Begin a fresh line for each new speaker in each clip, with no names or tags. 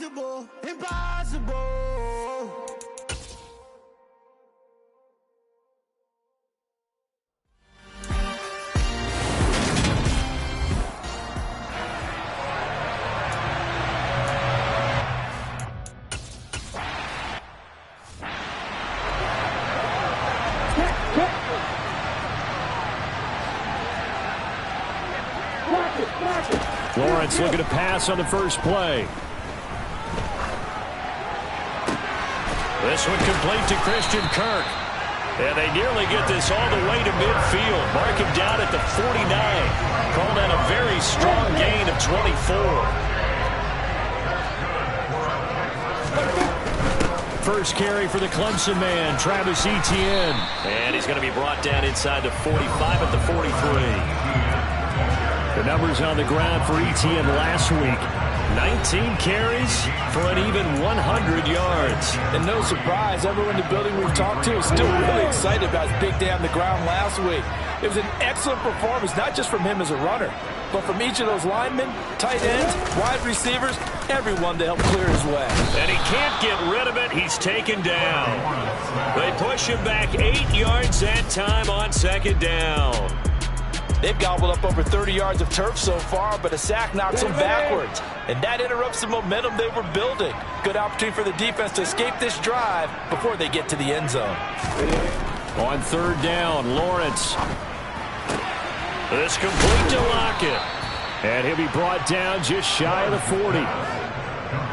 impossible, impossible.
Lawrence looking to pass on the first play. This one complete to Christian Kirk. And they nearly get this all the way to midfield. Mark him down at the 49. Call that a very strong gain of 24. First carry for the Clemson man, Travis Etienne. And he's going to be brought down inside the 45 at the 43. The numbers on the ground for Etienne last week. 19 carries for an even 100 yards.
And no surprise, everyone in the building we've talked to is still really excited about his big day on the ground last week. It was an excellent performance, not just from him as a runner, but from each of those linemen, tight ends, wide receivers, everyone to help clear his way.
And he can't get rid of it. He's taken down. They push him back 8 yards that time on second down.
They've gobbled up over 30 yards of turf so far, but a sack knocks them backwards. And that interrupts the momentum they were building. Good opportunity for the defense to escape this drive before they get to the end zone.
On third down, Lawrence. This complete to Lockett. And he'll be brought down just shy of the 40.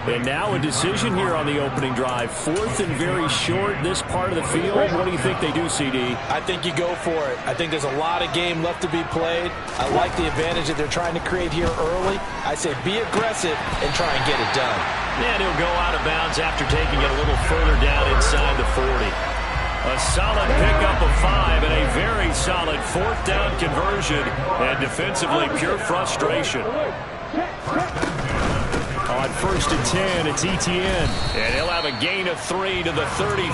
And now a decision here on the opening drive. Fourth and very short, this part of the field. What do you think they do, CD?
I think you go for it. I think there's a lot of game left to be played. I like the advantage that they're trying to create here early. I say be aggressive and try and get it done.
And he'll go out of bounds after taking it a little further down inside the 40. A solid pickup of 5 and a very solid fourth down conversion. And defensively, pure frustration. On first and 10, it's Etienne. And he'll have a gain of 3 to the 33.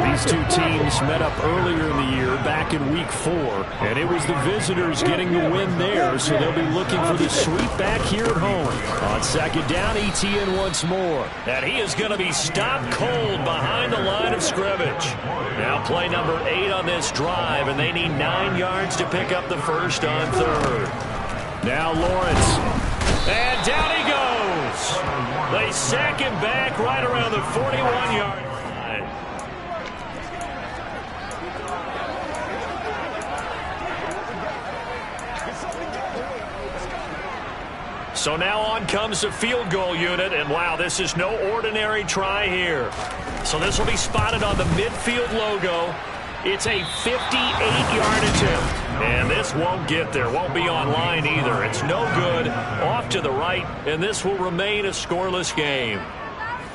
These two teams met up earlier in the year, back in week 4. And it was the visitors getting the win there, so they'll be looking for the sweep back here at home. On second down, Etienne once more. And he is going to be stopped cold behind the line of scrimmage. Now play number 8 on this drive, and they need 9 yards to pick up the first on third. Now Lawrence. And down he goes. They sack him back right around the 41-yard line. So now on comes the field goal unit, and wow, this is no ordinary try here. So this will be spotted on the midfield logo. It's a 58-yard attempt. And this won't get there. Won't be on line either. It's no good. Off to the right, and this will remain a scoreless game.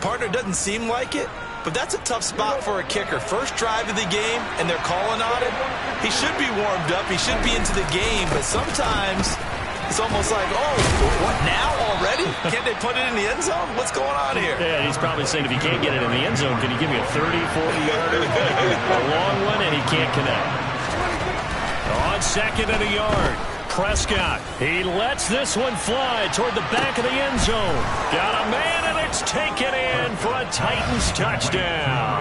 Partner, doesn't seem like it, but that's a tough spot for a kicker. First drive of the game, and they're calling on him. He should be warmed up. He should be into the game, but sometimes it's almost like, oh, what now already? Can't they put it in the end zone? What's going on here?
Yeah, he's probably saying if he can't get it in the end zone, can you give me a 30, 40-yarder? A long one, and he can't connect. On second and a yard, Prescott. He lets this one fly toward the back of the end zone. Got a man, and it's taken in for a Titans touchdown.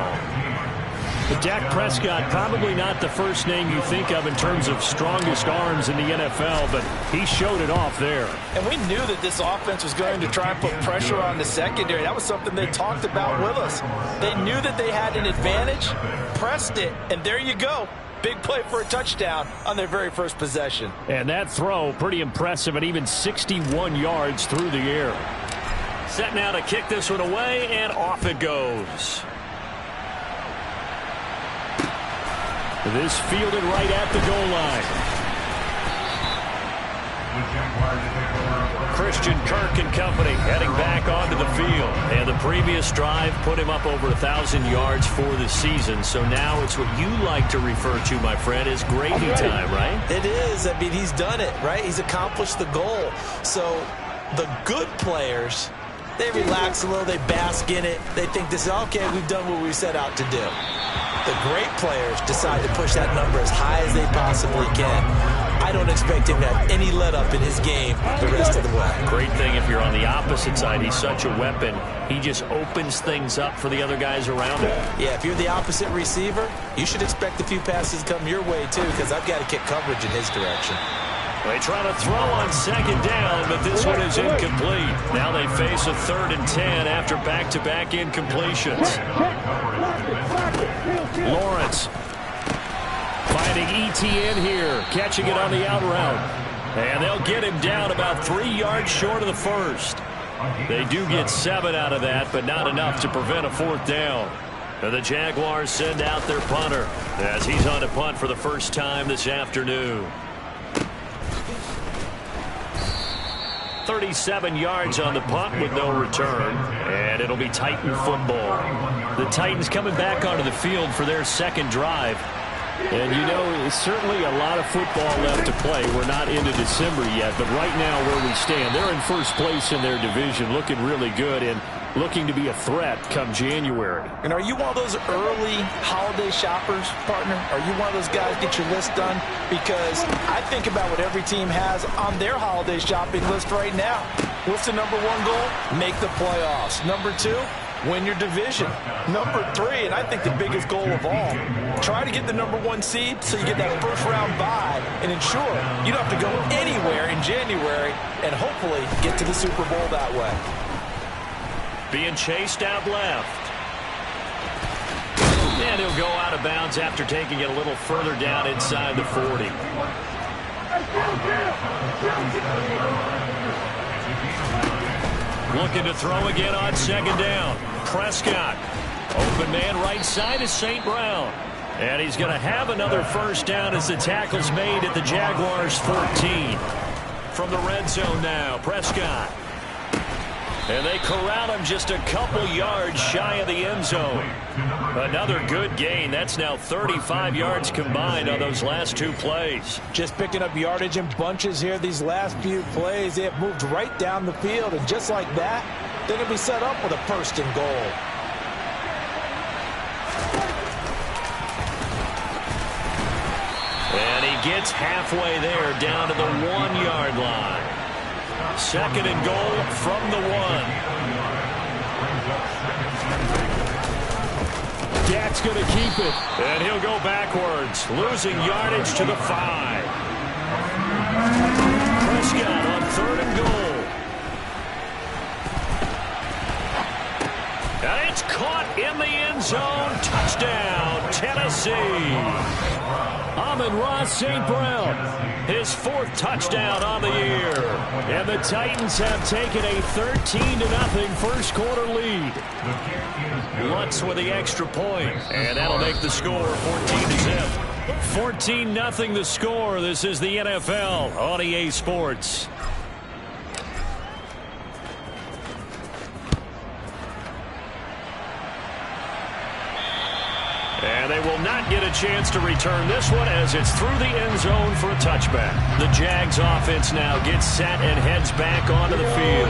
But Dak Prescott, probably not the first name you think of in terms of strongest arms in the NFL, but he showed it off there.
And we knew that this offense was going to try and put pressure on the secondary. That was something they talked about with us. They knew that they had an advantage, pressed it, and there you go. Big play for a touchdown on their very first possession.
And that throw, pretty impressive, and even 61 yards through the air. Set now to kick this one away, and off it goes. This fielded right at the goal line. Christian Kirk and company heading back onto the field. And the previous drive put him up over 1,000 yards for the season. So now it's what you like to refer to, my friend, as gravy time, right?
It is. I mean, he's done it, right? He's accomplished the goal. So the good players, they relax a little. They bask in it. They think this is, okay, we've done what we set out to do. The great players decide to push that number as high as they possibly can. I don't expect him to have any let-up in his game the rest of the way.
Great thing if you're on the opposite side. He's such a weapon. He just opens things up for the other guys around him.
Yeah, if you're the opposite receiver, you should expect a few passes come your way, too, because I've got to kick coverage in his direction.
They try to throw on second down, but this one is incomplete. Now they face a 3rd and 10 after back-to-back incompletions. Lawrence finding ETN here, catching it on the out route. And they'll get him down about 3 yards short of the first. They do get 7 out of that, but not enough to prevent a 4th down. And the Jaguars send out their punter as he's on to punt for the first time this afternoon. 37 yards on the punt with no return, and it'll be Titan football. The Titans coming back onto the field for their second drive. And, you know, it's certainly a lot of football left to play. We're not into December yet, but right now where we stand, they're in first place in their division, looking really good and looking to be a threat come January.
And are you one of those early holiday shoppers, partner? Are you one of those guys get your list done? Because I think about what every team has on their holiday shopping list right now. What's the number 1 goal? Make the playoffs. Number 2, win your division. Number 3, and I think the biggest goal of all, try to get the number 1 seed so you get that first round bye and ensure you don't have to go anywhere in January and hopefully get to the Super Bowl that way.
Being chased out left. And he'll go out of bounds after taking it a little further down inside the 40. Looking to throw again on second down. Prescott. Open man right side is St. Brown. And he's going to have another first down as the tackle's made at the Jaguars' 14. From the red zone now, Prescott. And they corral him just a couple yards shy of the end zone. Another good gain. That's now 35 yards combined on those last 2 plays.
Just picking up yardage in bunches here these last few plays. They have moved right down the field, and just like that, they're going to be set up with a 1st and goal.
And he gets halfway there down to the 1-yard line. 2nd and goal from the 1. Dak's going to keep it, and he'll go backwards, losing yardage to the 5. Prescott on 3rd and goal. And it's caught in the end zone. Touchdown, Tennessee. Amon-Ra St. Brown, his 4th touchdown on the year. And the Titans have taken a 13-0 first quarter lead. Lutz with the extra point, and that'll make the score 14-0. 14-0 the score. This is the NFL on EA Sports. And they will not get a chance to return this one as it's through the end zone for a touchback. The Jags offense now gets set and heads back onto the field.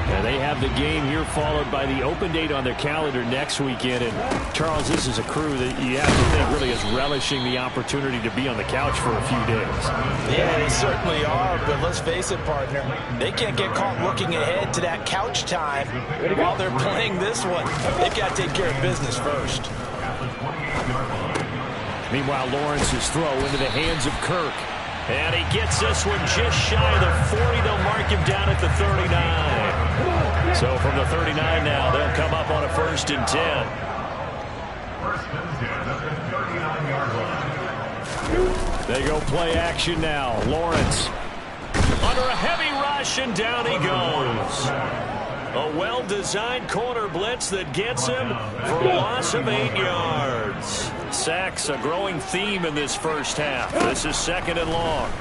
And they have the game here followed by the open date on their calendar next weekend. And, Charles, this is a crew that you have to think really is relishing the opportunity to be on the couch for a few days.
Yeah, they certainly are, but let's face it, partner. They can't get caught looking ahead to that couch time while they're playing this one. They've got to take care of business first.
Meanwhile, Lawrence's throw into the hands of Kirk. And he gets this one just shy of the 40. They'll mark him down at the 39. So from the 39 now, they'll come up on a 1st and 10. They go play action now. Lawrence under a heavy rush, and down he goes. A well-designed corner blitz that gets him for a loss of 8 yards. Sacks a growing theme in this first half. This is 2nd and long.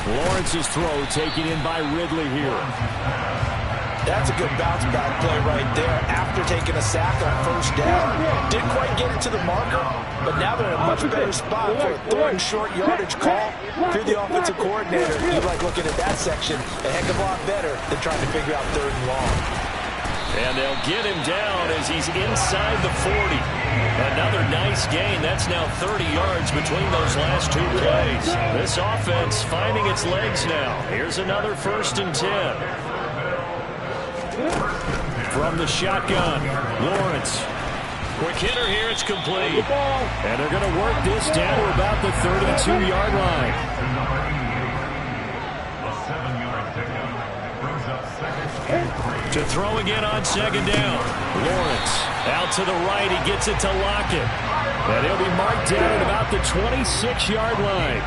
Lawrence's throw taken in by Ridley here.
That's a good bounce-back play right there after taking a sack on 1st down. Didn't quite get it to the marker, but now they're in a much better spot for a 3rd and short yardage call. If you're the offensive coordinator, you like looking at that section a heck of a lot better than trying to figure out 3rd and long.
And they'll get him down as he's inside the 40. Another nice gain. That's now 30 yards between those last two plays. This offense finding its legs now. Here's another 1st and 10. From the shotgun, Lawrence. Quick hitter here, it's complete. And they're going to work this down to about the 32-yard line. To throw again on 2nd down. Lawrence out to the right. He gets it to Lockett. And he'll be marked down at about the 26-yard line.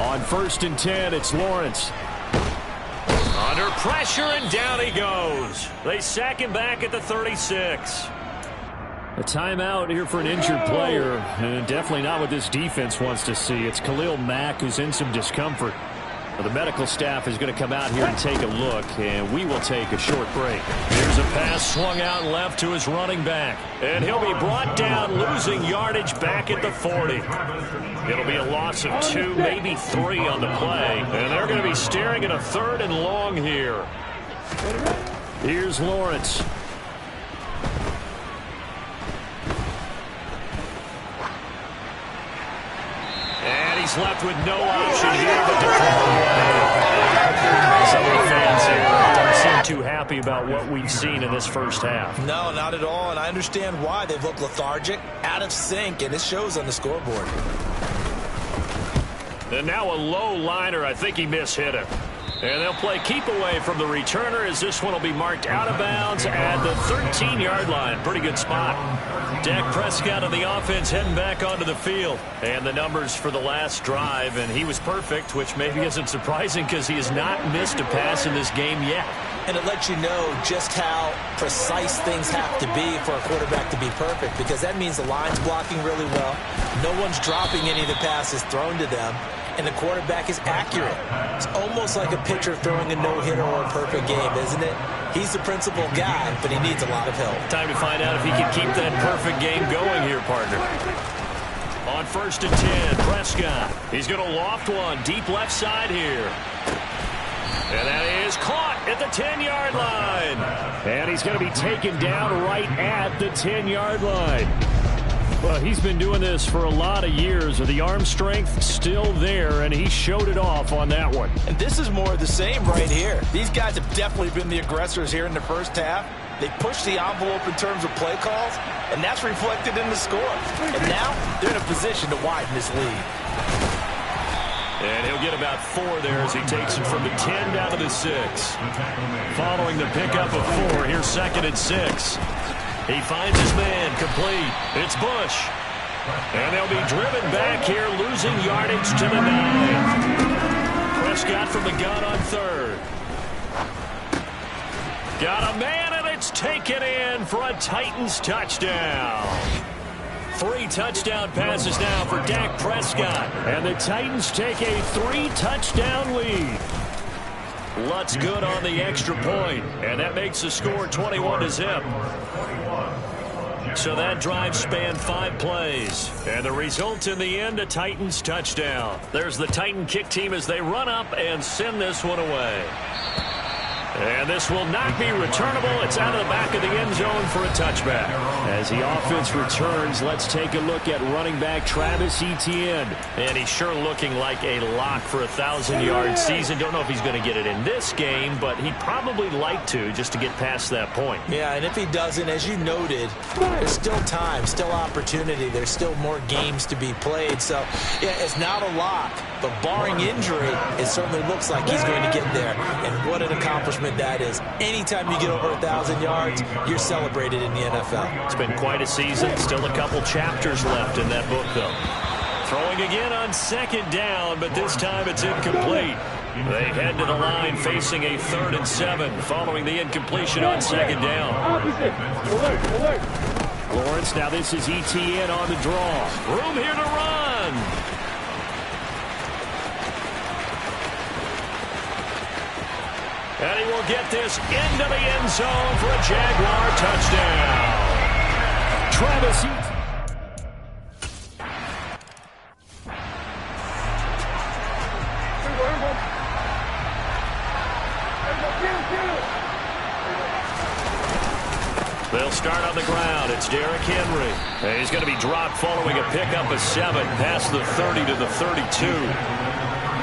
On 1st and 10, it's Lawrence. Under pressure, and down he goes. They sack him back at the 36. A timeout here for an injured player, and definitely not what this defense wants to see. It's Khalil Mack who's in some discomfort. Well, the medical staff is going to come out here and take a look, and we will take a short break. Here's a pass swung out left to his running back, and he'll be brought down, losing yardage back at the 40. It'll be a loss of 2, maybe 3 on the play, and they're going to be staring at a 3rd and long here. Here's Lawrence. He's left with no option here but to throw away. Some of the fans here don't seem too happy about what we've seen in this first half.
No, not at all, and I understand why. They've looked lethargic, out of sync, and it shows on the scoreboard.
And now a low liner. I think he mishit it. And they'll play keep away from the returner as this one will be marked out of bounds at the 13-yard line. Pretty good spot. Dak Prescott of the offense heading back onto the field. And the numbers for the last drive, and he was perfect, which maybe isn't surprising because he has not missed a pass in this game yet.
And it lets you know just how precise things have to be for a quarterback to be perfect, because that means the line's blocking really well. No one's dropping any of the passes thrown to them, and the quarterback is accurate. It's almost like a pitcher throwing a no-hitter or a perfect game, isn't it? He's the principal guy, but he needs a lot of help.
Time to find out if he can keep that perfect game going here, partner. On 1st and 10, Prescott. He's going to loft one deep left side here. And that is caught at the 10-yard line. And he's going to be taken down right at the 10-yard line. Well, he's been doing this for a lot of years. The arm strength still there, and he showed it off on that one.
And this is more of the same right here. These guys have definitely been the aggressors here in the first half. They pushed the envelope in terms of play calls, and that's reflected in the score. And now they're in a position to widen this lead.
And he'll get about 4 there as he takes it from the 10 down to the 6. Following the pickup of 4, here's 2nd and 6. He finds his man, complete. It's Bush. And they'll be driven back here, losing yardage to the 9. Prescott from the gun on 3rd. Got a man, and it's taken in for a Titans touchdown. 3 touchdown passes now for Dak Prescott. And the Titans take a 3-touchdown lead. Lutz good on the extra point, and that makes the score 21-0. So that drive spanned 5 plays, and the result in the end, a Titans touchdown. There's the Titan kick team as they run up and send this one away. And this will not be returnable. It's out of the back of the end zone for a touchback. As the offense returns, let's take a look at running back Travis Etienne. And he's sure looking like a lock for a 1,000-yard season. Don't know if he's going to get it in this game, but he'd probably like to just to get past that point.
Yeah, and if he doesn't, as you noted, there's still time, still opportunity. There's still more games to be played. So, yeah, it's not a lock, but barring injury, it certainly looks like he's going to get there. And what an accomplishment that is. Anytime you get over 1,000 yards, you're celebrated in the NFL.
It's been quite a season. Still a couple chapters left in that book, though. Throwing again on 2nd down, but this time it's incomplete. They head to the line facing a 3rd and 7 following the incompletion on 2nd down. Lawrence, now this is Etienne on the draw. Room here to run. And he will get this into the end zone for a Jaguar touchdown. Travis Etienne. he's going to be dropped following a pickup of 7 past the 30 to the 32.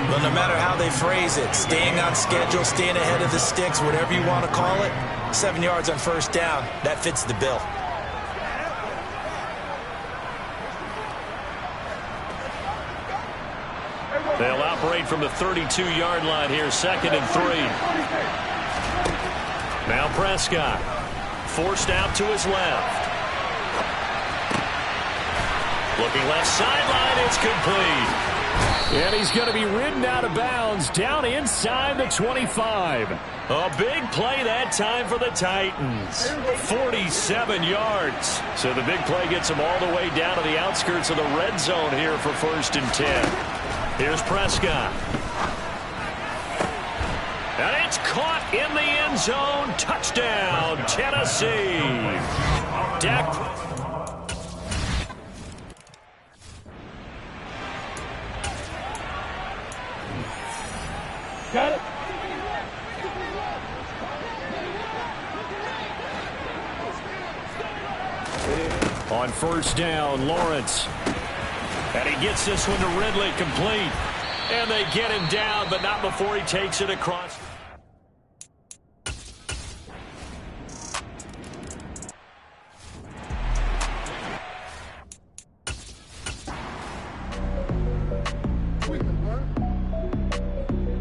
Well, no matter how they phrase it, staying on schedule, staying ahead of the sticks, whatever you want to call it, 7 yards on first down, that fits the bill.
They'll operate from the 32-yard line here, 2nd and 3. Now Prescott, forced out to his left. Looking left sideline, it's complete. And he's going to be ridden out of bounds down inside the 25. A big play that time for the Titans. 47 yards. So the big play gets them all the way down to the outskirts of the red zone here for 1st and 10. Here's Prescott. And it's caught in the end zone. Touchdown, Tennessee. Dak.
Got it.
On 1st down, Lawrence. And he gets this one to Ridley, complete. And they get him down, but not before he takes it across.